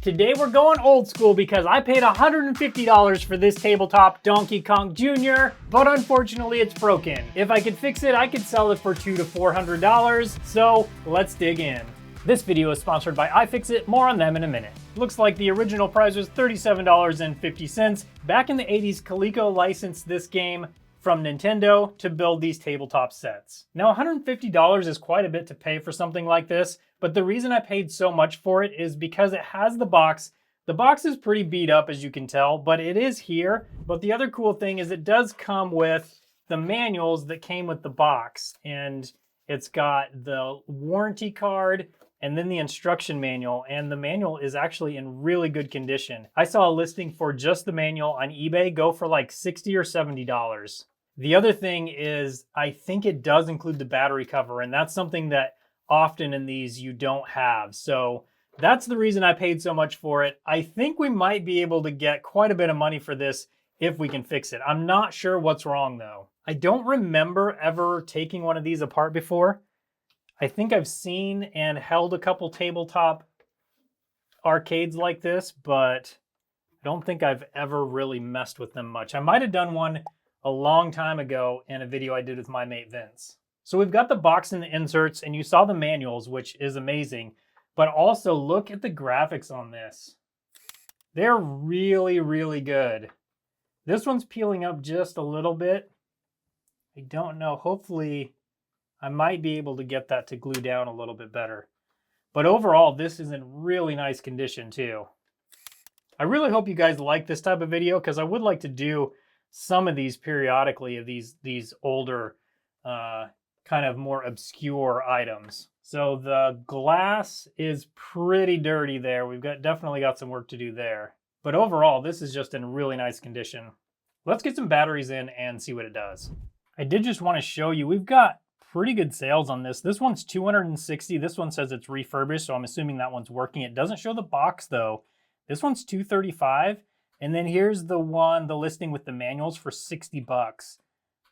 Today we're going old school because I paid $150 for this tabletop Donkey Kong Jr., but unfortunately it's broken. If I could fix it, I could sell it for $200 to $400, so let's dig in. This video is sponsored by iFixit, more on them in a minute. Looks like the original price was $37.50. Back in the 80s, Coleco licensed this game from Nintendo to build these tabletop sets. Now $150 is quite a bit to pay for something like this, but the reason I paid so much for it is because it has the box. The box is pretty beat up, as you can tell, but it is here. But the other cool thing is it does come with the manuals that came with the box, and it's got the warranty card and then the instruction manual, and the manual is actually in really good condition. I saw a listing for just the manual on eBay go for like $60 or $70. The other thing is I think it does include the battery cover, and that's something that often in these you don't have. So that's the reason I paid so much for it. I think we might be able to get quite a bit of money for this if we can fix it. I'm not sure what's wrong though. I don't remember ever taking one of these apart before. I think I've seen and held a couple tabletop arcades like this, but I don't think I've ever really messed with them much. I might have done one a long time ago in a video I did with my mate Vince. So we've got the box and the inserts, and you saw the manuals, which is amazing, but also look at the graphics on this. They're really, really good. This one's peeling up just a little bit. I don't know, hopefully I might be able to get that to glue down a little bit better. But overall, this is in really nice condition too. I really hope you guys like this type of video because I would like to do some of these periodically of these older, kind of more obscure items. So the glass is pretty dirty there. We've definitely got some work to do there. But overall, this is just in really nice condition. Let's get some batteries in and see what it does. I did just want to show you, we've got pretty good sales on this. This one's $260. This one says it's refurbished, so I'm assuming that one's working. It doesn't show the box though. This one's $235. And then here's the listing with the manuals for $60.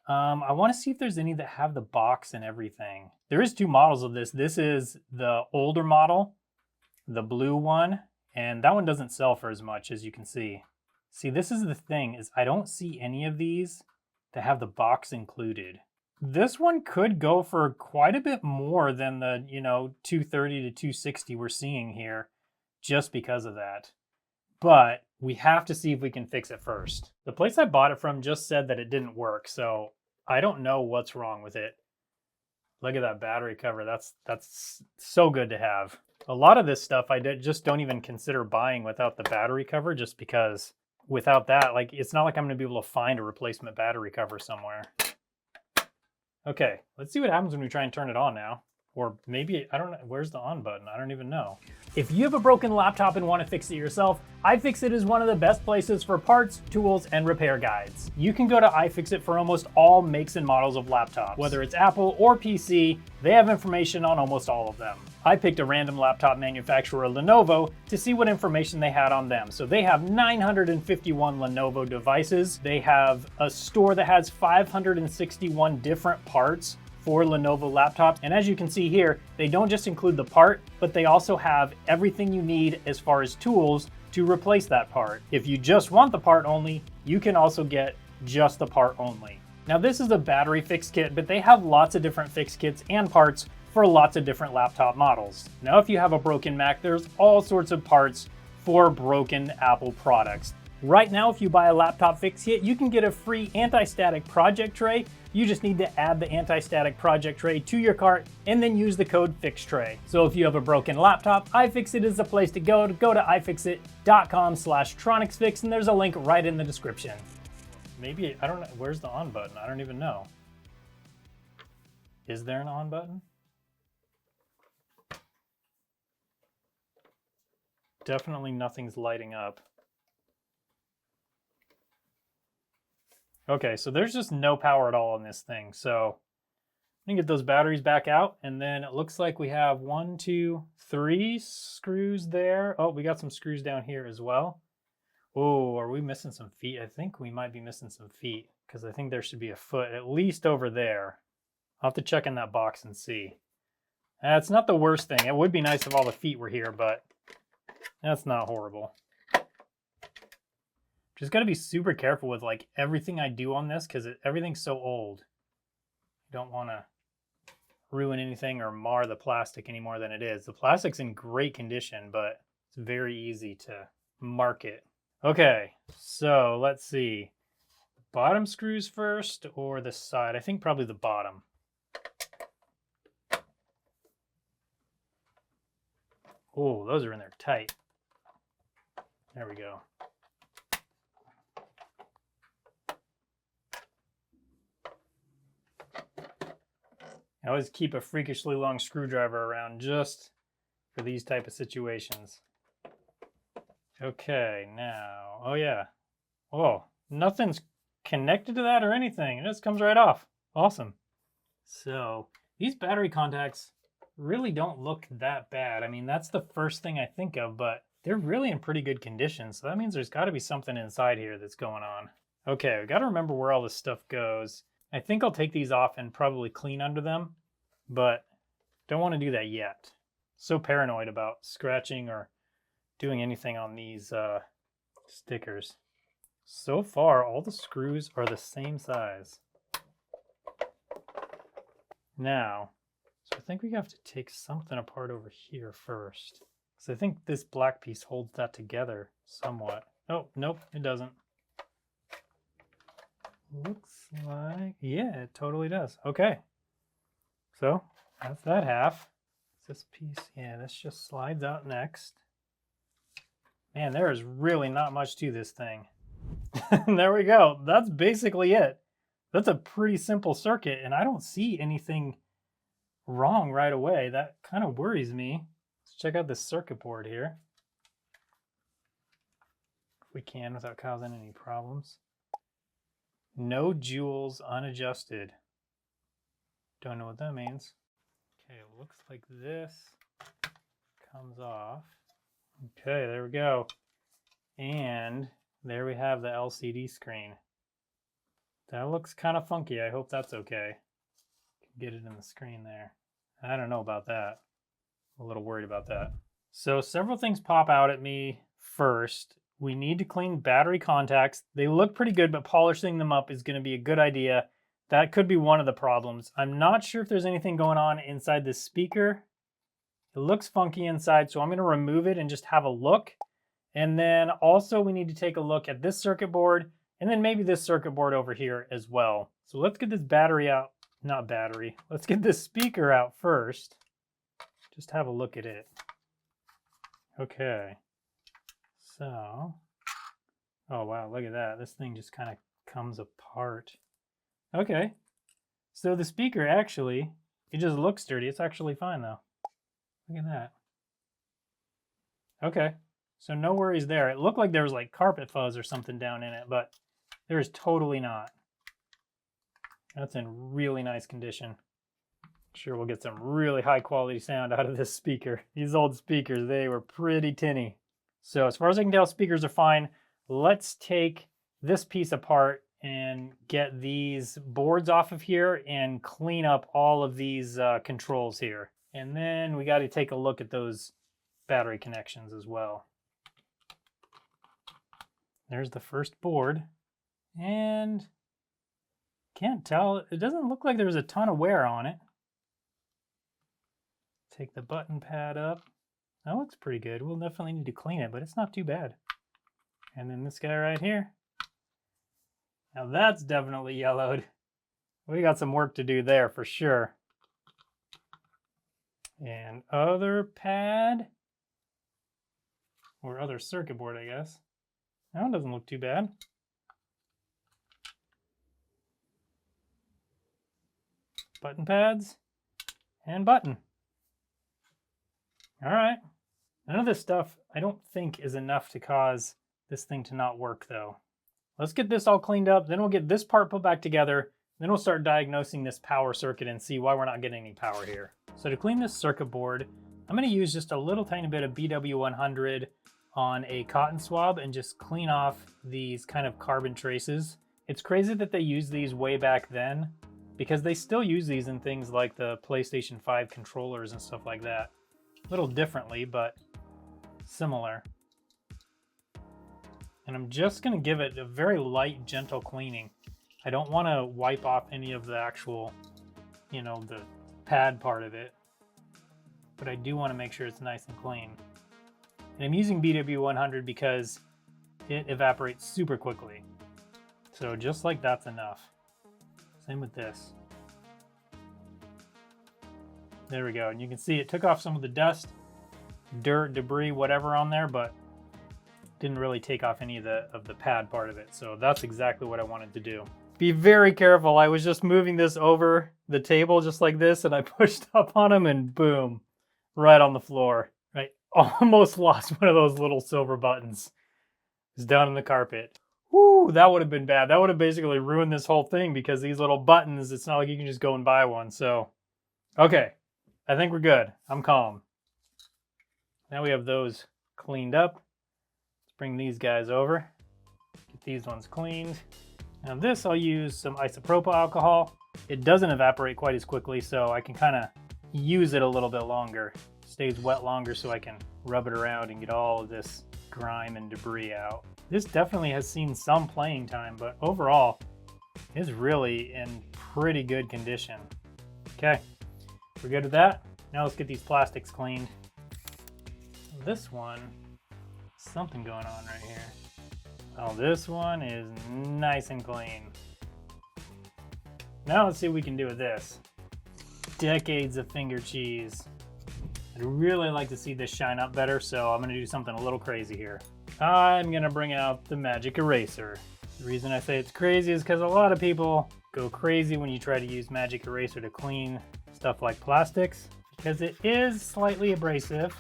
I want to see if there's any that have the box and everything. There is two models of this. This is the older model, the blue one, and that one doesn't sell for as much, as you can see. See, this is the thing, is I don't see any of these that have the box included. This one could go for quite a bit more than the, $230 to $260 we're seeing here, just because of that. But we have to see if we can fix it first. The place I bought it from just said that it didn't work, so I don't know what's wrong with it. Look at that battery cover. That's so good to have. A lot of this stuff I just don't even consider buying without the battery cover, just because without that, like, it's not like I'm gonna be able to find a replacement battery cover somewhere. Okay, let's see what happens when we try and turn it on now. Or maybe, I don't know, where's the on button? I don't even know. If you have a broken laptop and want to fix it yourself, iFixit is one of the best places for parts, tools, and repair guides. You can go to iFixit for almost all makes and models of laptops. Whether it's Apple or PC, they have information on almost all of them. I picked a random laptop manufacturer, Lenovo, to see what information they had on them. So they have 951 Lenovo devices. They have a store that has 561 different parts for Lenovo laptops. And as you can see here, they don't just include the part, but they also have everything you need as far as tools to replace that part. If you just want the part only, you can also get just the part only. Now this is a battery fix kit, but they have lots of different fix kits and parts for lots of different laptop models. Now if you have a broken Mac, there's all sorts of parts for broken Apple products. Right now, if you buy a laptop fix kit, you can get a free anti-static project tray. You just need to add the anti-static project tray to your cart and then use the code FIXTRAY. So if you have a broken laptop, iFixit is the place to go. Go to ifixit.com/TronicsFix, and there's a link right in the description. Maybe, I don't know, where's the on button? I don't even know. Is there an on button? Definitely nothing's lighting up. Okay, so there's just no power at all on this thing. So I'm gonna get those batteries back out, and then it looks like we have 1, 2, 3 screws there. Oh, we got some screws down here as well. Oh, are we missing some feet? I think we might be missing some feet because I think there should be a foot at least over there. I'll have to check in that box and see. It's not the worst thing. It would be nice if all the feet were here, but That's not horrible. Just gotta be super careful with like everything I do on this because everything's so old. You don't want to ruin anything or mar the plastic any more than it is. The plastic's in great condition, but it's very easy to mark it. Okay, so let's see. Bottom screws first or the side? I think probably the bottom. Oh, those are in there tight. There we go. I always keep a freakishly long screwdriver around just for these type of situations. Okay, now, oh yeah. Oh, nothing's connected to that or anything. It just comes right off. Awesome. So these battery contacts really don't look that bad. I mean, that's the first thing I think of, but they're really in pretty good condition. So that means there's got to be something inside here that's going on. Okay, we got to remember where all this stuff goes. I think I'll take these off and probably clean under them, but don't want to do that yet. So paranoid about scratching or doing anything on these stickers. So far, all the screws are the same size. Now, so I think we have to take something apart over here first. So I think this black piece holds that together somewhat. Oh, nope, it doesn't. Looks like, yeah, it totally does. Okay. So that's that half. This piece, yeah, this just slides out next. Man, there is really not much to this thing. There we go. That's basically it. That's a pretty simple circuit, and I don't see anything wrong right away. That kind of worries me. Let's check out this circuit board here. If we can without causing any problems. No jewels unadjusted. Don't know what that means. Okay, it looks like this comes off. Okay, there we go. And there we have the LCD screen. That looks kind of funky. I hope that's okay. Get it in the screen there. I don't know about that. I'm a little worried about that. So several things pop out at me. First, we need to clean battery contacts. They look pretty good, but polishing them up is going to be a good idea. That could be one of the problems. I'm not sure if there's anything going on inside this speaker. It looks funky inside, so I'm going to remove it and just have a look. And then also we need to take a look at this circuit board and then maybe this circuit board over here as well. So let's get this battery out. Not battery. Let's get this speaker out first. Just have a look at it. Okay. So, oh wow, look at that. This thing just kind of comes apart. Okay. So the speaker actually, it just looks dirty. It's actually fine though. Look at that. Okay. So no worries there. It looked like there was like carpet fuzz or something down in it, but there is totally not. That's in really nice condition. Sure, we'll get some really high quality sound out of this speaker. These old speakers, they were pretty tinny. So as far as I can tell, speakers are fine. Let's take this piece apart and get these boards off of here and clean up all of these controls here. And then we got to take a look at those battery connections as well. There's the first board. And can't tell, it doesn't look like there's a ton of wear on it. Take the button pad up. That looks pretty good. We'll definitely need to clean it, but it's not too bad. And then this guy right here. Now that's definitely yellowed. We got some work to do there for sure. And other pad. Or other circuit board, I guess. That one doesn't look too bad. Button pads. And button. All right. None of this stuff I don't think is enough to cause this thing to not work though. Let's get this all cleaned up, then we'll get this part put back together, then we'll start diagnosing this power circuit and see why we're not getting any power here. So to clean this circuit board, I'm going to use just a little tiny bit of BW100 on a cotton swab and just clean off these kind of carbon traces. It's crazy that they used these way back then because they still use these in things like the PlayStation 5 controllers and stuff like that. A little differently, but similar. And I'm just gonna give it a very light, gentle cleaning. I don't wanna wipe off any of the actual, you know, the pad part of it, but I do wanna make sure it's nice and clean. And I'm using BW100 because it evaporates super quickly. So just like that's enough. Same with this. There we go. And you can see it took off some of the dust, dirt, debris, whatever on there, but didn't really take off any of the pad part of it. So that's exactly what I wanted to do. Be very careful. I was just moving this over the table just like this, and I pushed up on him and boom, right on the floor. I almost lost one of those little silver buttons. It's down in the carpet. Whoo, that would have been bad. That would have basically ruined this whole thing because these little buttons, it's not like you can just go and buy one. So, okay, I think we're good. I'm calm. Now we have those cleaned up. Let's bring these guys over. Get these ones cleaned. Now this, I'll use some isopropyl alcohol. It doesn't evaporate quite as quickly, so I can kind of use it a little bit longer. It stays wet longer so I can rub it around and get all of this grime and debris out. This definitely has seen some playing time, but overall, it's really in pretty good condition. Okay, we're good with that. Now let's get these plastics cleaned. This one, something going on right here. Oh, this one is nice and clean. Now let's see what we can do with this. Decades of finger cheese. I'd really like to see this shine up better, so I'm gonna do something a little crazy here. I'm gonna bring out the magic eraser. The reason I say it's crazy is because a lot of people go crazy when you try to use magic eraser to clean stuff like plastics, because it is slightly abrasive,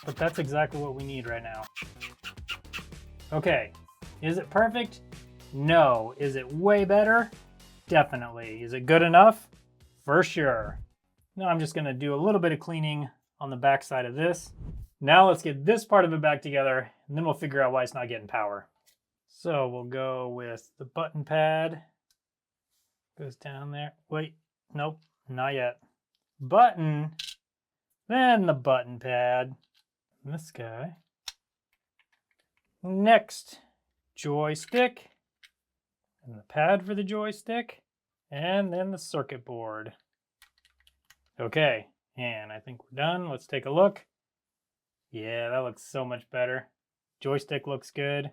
but that's exactly what we need right now. Okay, is it perfect? No. Is it way better? Definitely. Is it good enough? For sure. Now I'm just gonna do a little bit of cleaning on the back side of this. Now let's get this part of it back together, and then we'll figure out why it's not getting power. So we'll go with the button pad. Goes down there. Wait, nope, not yet. Button, then the button pad. And this guy. Next, joystick, and the pad for the joystick, and then the circuit board. Okay, and I think we're done. Let's take a look. Yeah, that looks so much better. Joystick looks good.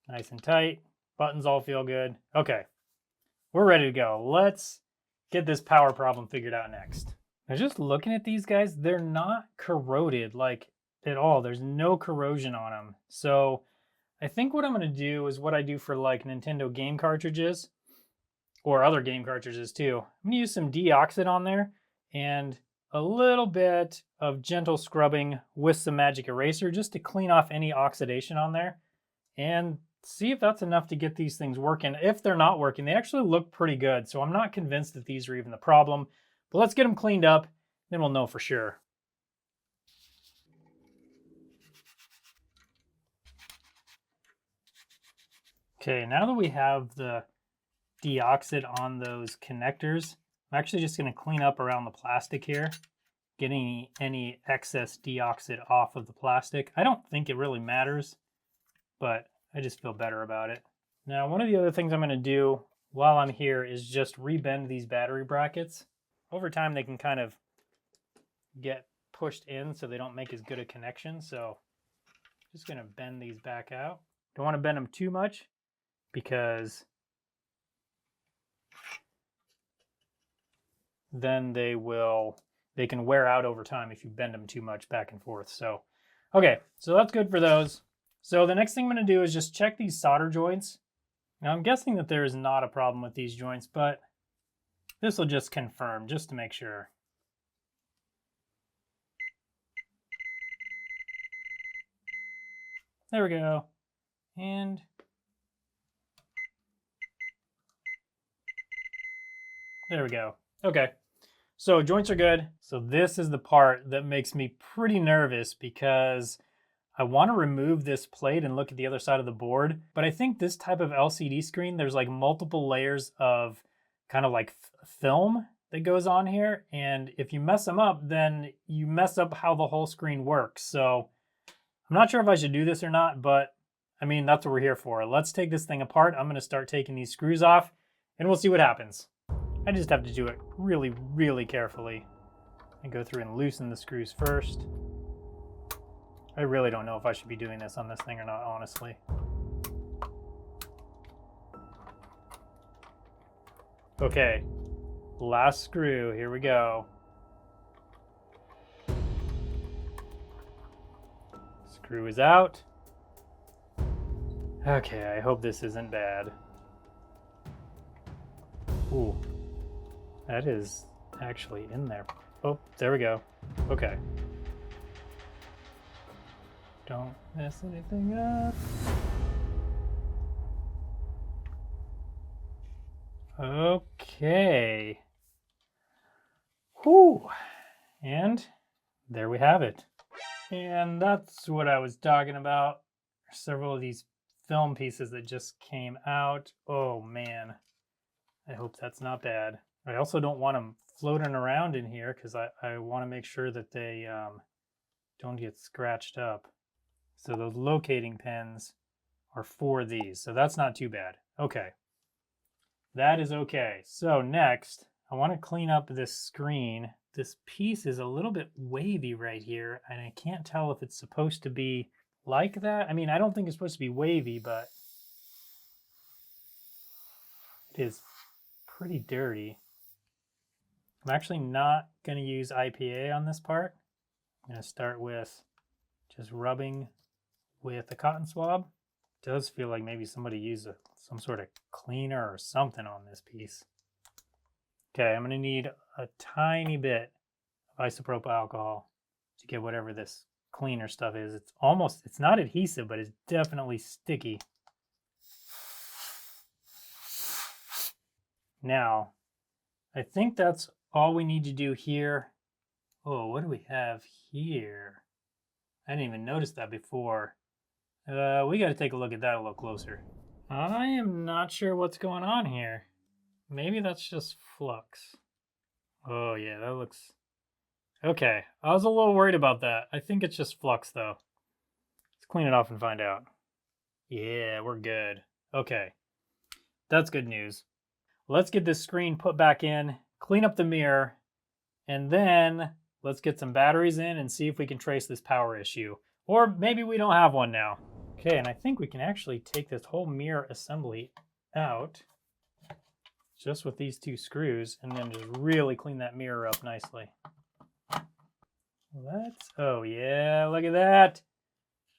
Nice and tight. Buttons all feel good. Okay, we're ready to go. Let's get this power problem figured out next. Now, just looking at these guys, they're not corroded like at all. There's no corrosion on them. So I think what I'm gonna do is what I do for like Nintendo game cartridges or other game cartridges too. I'm gonna use some deoxit on there and a little bit of gentle scrubbing with some magic eraser just to clean off any oxidation on there and see if that's enough to get these things working. If they're not working, they actually look pretty good. So I'm not convinced that these are even the problem, but let's get them cleaned up, then we'll know for sure. Okay, now that we have the deoxit on those connectors, I'm actually just going to clean up around the plastic here, getting any excess deoxit off of the plastic. I don't think it really matters, but I just feel better about it. Now, one of the other things I'm going to do while I'm here is just rebend these battery brackets. Over time, they can kind of get pushed in so they don't make as good a connection. So just going to bend these back out. Don't want to bend them too much because then they can wear out over time if you bend them too much back and forth. So, okay, so that's good for those. So the next thing I'm going to do is just check these solder joints. Now I'm guessing that there is not a problem with these joints, but this will just confirm just to make sure. There we go. And there we go. Okay. So joints are good. So this is the part that makes me pretty nervous because I want to remove this plate and look at the other side of the board. But I think this type of LCD screen, there's like multiple layers of kind of like film that goes on here. And if you mess them up, then you mess up how the whole screen works. So I'm not sure if I should do this or not, but I mean, that's what we're here for. Let's take this thing apart. I'm going to start taking these screws off and we'll see what happens. I just have to do it really, really carefully. And go through and loosen the screws first. I really don't know if I should be doing this on this thing or not, honestly. Okay, last screw, here we go. Screw is out. Okay, I hope this isn't bad. Ooh, that is actually in there. Oh, there we go. Okay. Don't mess anything up. Okay. Whew. And there we have it. And that's what I was talking about. Several of these film pieces that just came out. Oh man. I hope that's not bad. I also don't want them floating around in here because I want to make sure that they don't get scratched up. So those locating pins are for these. So that's not too bad. Okay. That is okay. So next, I want to clean up this screen. This piece is a little bit wavy right here, and I can't tell if it's supposed to be like that. I mean, I don't think it's supposed to be wavy, but it is pretty dirty. I'm actually not going to use IPA on this part. I'm going to start with just rubbing with a cotton swab. It does feel like maybe somebody used some sort of cleaner or something on this piece. Okay, I'm going to need a tiny bit of isopropyl alcohol to get whatever this cleaner stuff is. It's not adhesive, but it's definitely sticky. Now, I think that's all we need to do here. Oh, what do we have here? I didn't even notice that before. We got to take a look at that a little closer. I am not sure what's going on here. Maybe that's just flux. Oh yeah, that looks... Okay, I was a little worried about that. I think it's just flux though. Let's clean it off and find out. Yeah, we're good. Okay, that's good news. Let's get this screen put back in, clean up the mirror, and then let's get some batteries in and see if we can trace this power issue. Or maybe we don't have one now. Okay, and I think we can actually take this whole mirror assembly out just with these two screws and then just really clean that mirror up nicely. Oh yeah, look at that.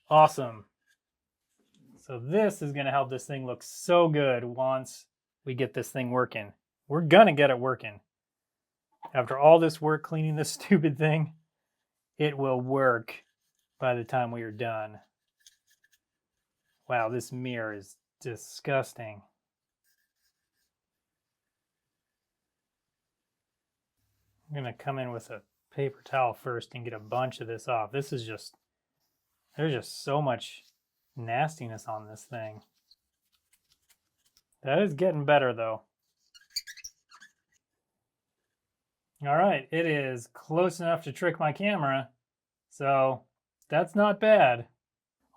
Awesome. So this is gonna help this thing look so good once we get this thing working. We're gonna get it working. After all this work cleaning this stupid thing, it will work by the time we are done. Wow, this mirror is disgusting. I'm gonna come in with a paper towel first and get a bunch of this off. There's just so much nastiness on this thing. That is getting better though. All right, it is close enough to trick my camera, so that's not bad.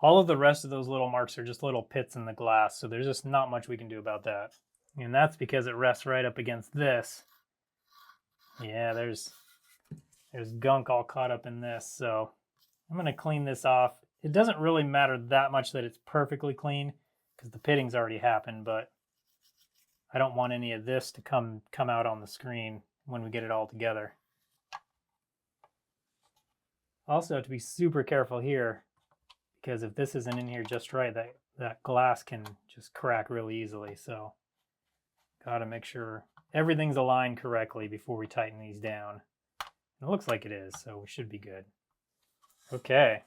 All of the rest of those little marks are just little pits in the glass, so there's just not much we can do about that. And that's because it rests right up against this. Yeah, there's gunk all caught up in this, so I'm gonna clean this off. It doesn't really matter that much that it's perfectly clean because the pitting's already happened, but I don't want any of this to come out on the screen when we get it all together. Also have to be super careful here because if this isn't in here just right, that glass can just crack really easily. So gotta make sure everything's aligned correctly before we tighten these down. It looks like it is, so we should be good. Okay.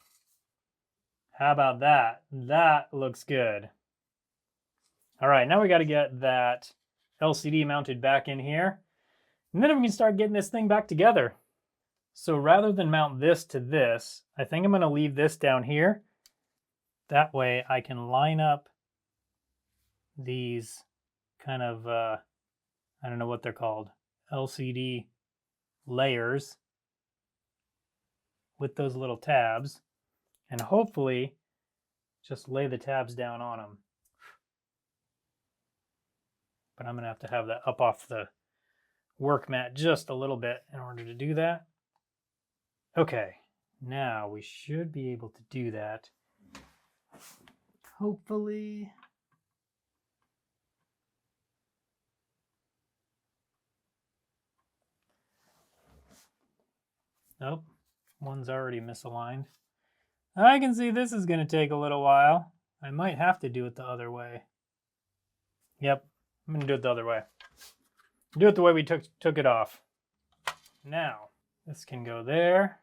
How about that? That looks good. All right, now we got to get that LCD mounted back in here. And then we can start getting this thing back together. So rather than mount this to this, I think I'm going to leave this down here. That way I can line up these kind of, I don't know what they're called, LCD layers with those little tabs. and hopefully just lay the tabs down on them. But I'm going to have that up off the work mat just a little bit in order to do that. Okay, now we should be able to do that. Hopefully. Nope, one's already misaligned. I can see this is going to take a little while. I might have to do it the other way. Yep, I'm going to do it the other way. Do it the way we took it off. Now, this can go there.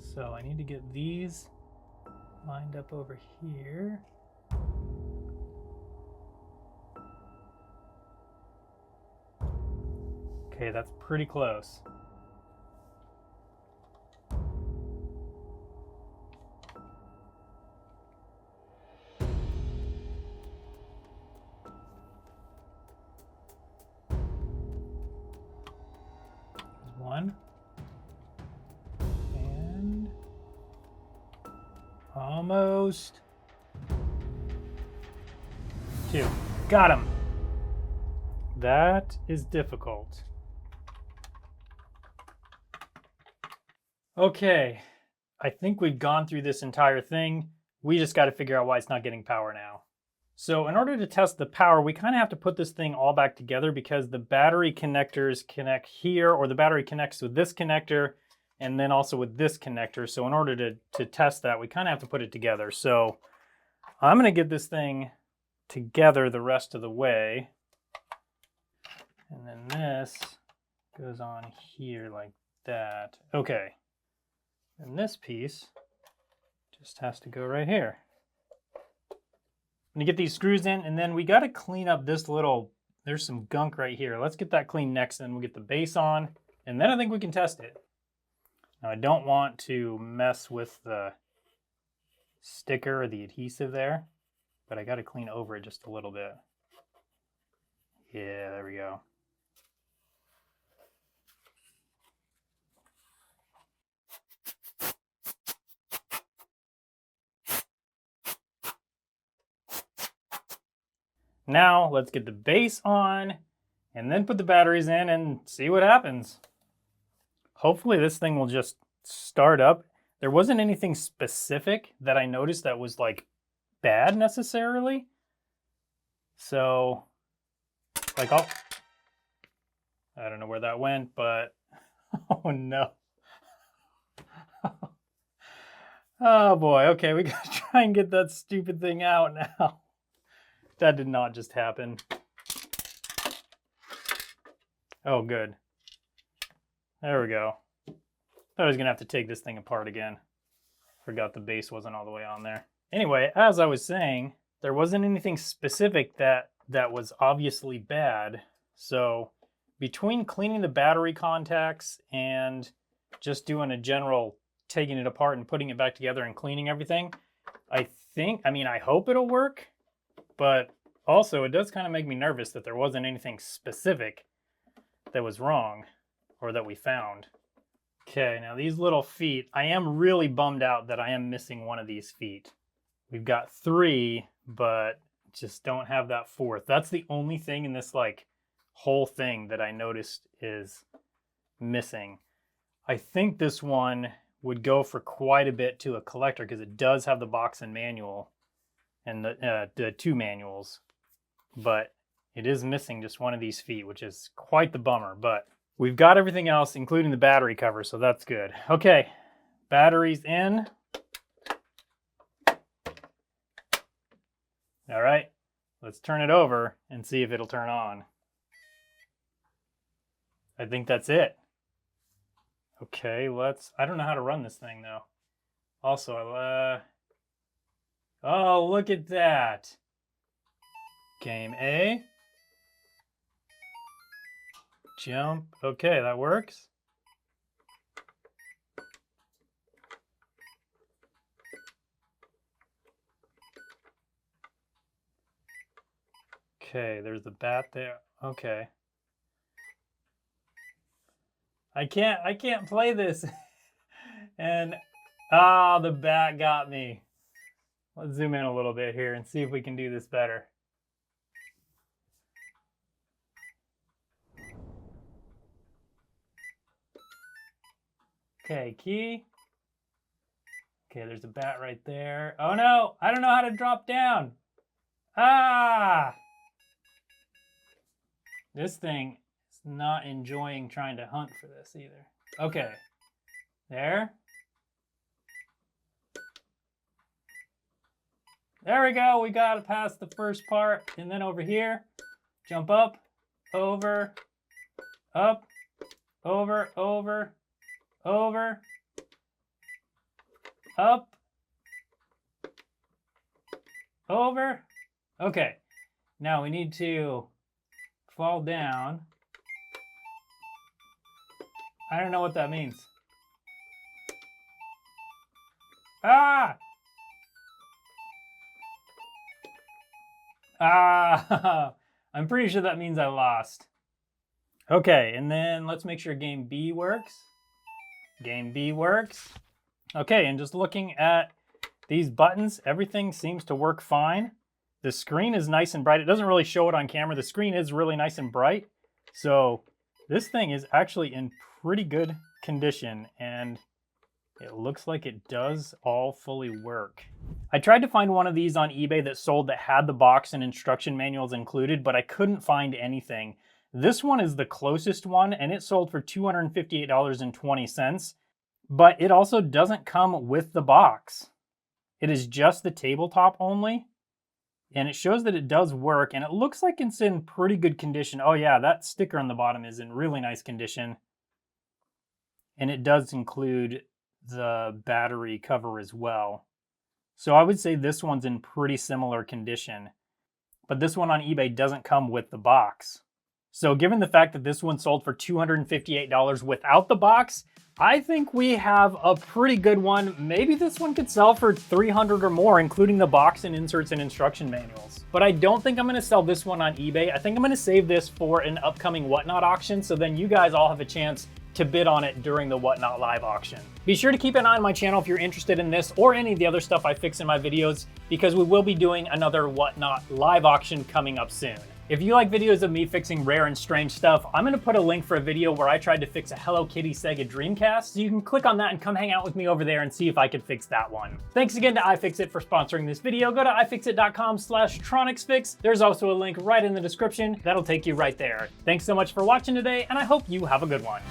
So I need to get these lined up over here. Okay, that's pretty close. There's one. And almost. Two. Got him. That is difficult. Okay, I think we've gone through this entire thing. We just got to figure out why it's not getting power now. So in order to test the power, we kind of have to put this thing all back together because the battery connectors connect here, or the battery connects with this connector and then also with this connector. So in order to test that, we kind of have to put it together. So I'm going to get this thing together the rest of the way. And then this goes on here like that. Okay. And this piece just has to go right here. I'm gonna get these screws in, and then we got to clean up this little, there's some gunk right here. Let's get that clean next, and we'll get the base on, and then I think we can test it. Now I don't want to mess with the sticker or the adhesive there, but I got to clean over it just a little bit. Yeah, there we go. Now let's get the base on and then put the batteries in and see what happens. Hopefully this thing will just start up. There wasn't anything specific that I noticed that was like bad necessarily. So like I don't know where that went, but oh no. Oh boy, okay, we gotta try and get that stupid thing out now. That did not just happen. Oh, good. There we go. I was gonna have to take this thing apart again. Forgot the base wasn't all the way on there. Anyway, as I was saying, there wasn't anything specific that was obviously bad. So between cleaning the battery contacts and just doing a general taking it apart and putting it back together and cleaning everything, I hope it'll work. But also, it does kind of make me nervous that there wasn't anything specific that was wrong or that we found. Okay, now these little feet, I am really bummed out that I am missing one of these feet. We've got 3, but just don't have that 4th. That's the only thing in this like whole thing that I noticed is missing. I think this one would go for quite a bit to a collector because it does have the box and manual. And the 2 manuals, but it is missing just one of these feet, which is quite the bummer, but we've got everything else, including the battery cover, so that's good. Okay, batteries in. All right, let's turn it over and see if it'll turn on. I think that's it. Okay, I don't know how to run this thing though. Also, oh, look at that. Game A. Jump. Okay, that works. Okay, there's the bat there. Okay. I can't play this. And Ah, the bat got me. Let's zoom in a little bit here and see if we can do this better. Okay, key. Okay, there's a bat right there. Oh no, I don't know how to drop down. Ah! This thing is not enjoying trying to hunt for this either. Okay, there. There we go, we got past the first part. And then over here, jump up, over, up, over, over, over, up, over. Okay, now we need to fall down. I don't know what that means. Ah! Ah! I'm pretty sure that means I lost. Okay, and then let's make sure game B works. Game B works. Okay, and just looking at these buttons, everything seems to work fine. The screen is nice and bright. It doesn't really show it on camera. The screen is really nice and bright. So this thing is actually in pretty good condition, and it looks like it does all fully work. I tried to find one of these on eBay that sold that had the box and instruction manuals included, but I couldn't find anything. This one is the closest one, and it sold for $258.20, but it also doesn't come with the box. It is just the tabletop only, and it shows that it does work, and it looks like it's in pretty good condition. Oh yeah, that sticker on the bottom is in really nice condition, and it does include the battery cover as well. So I would say this one's in pretty similar condition, but this one on eBay doesn't come with the box. So given the fact that this one sold for $258 without the box, I think we have a pretty good one. Maybe this one could sell for $300 or more, including the box and inserts and instruction manuals. But I don't think I'm gonna sell this one on eBay. I think I'm gonna save this for an upcoming Whatnot auction, so then you guys all have a chance to bid on it during the Whatnot live auction. Be sure to keep an eye on my channel if you're interested in this or any of the other stuff I fix in my videos, because we will be doing another Whatnot live auction coming up soon. If you like videos of me fixing rare and strange stuff, I'm gonna put a link for a video where I tried to fix a Hello Kitty Sega Dreamcast, so you can click on that and come hang out with me over there and see if I can fix that one. Thanks again to iFixit for sponsoring this video. Go to ifixit.com/TronicsFix. There's also a link right in the description that'll take you right there. Thanks so much for watching today, and I hope you have a good one.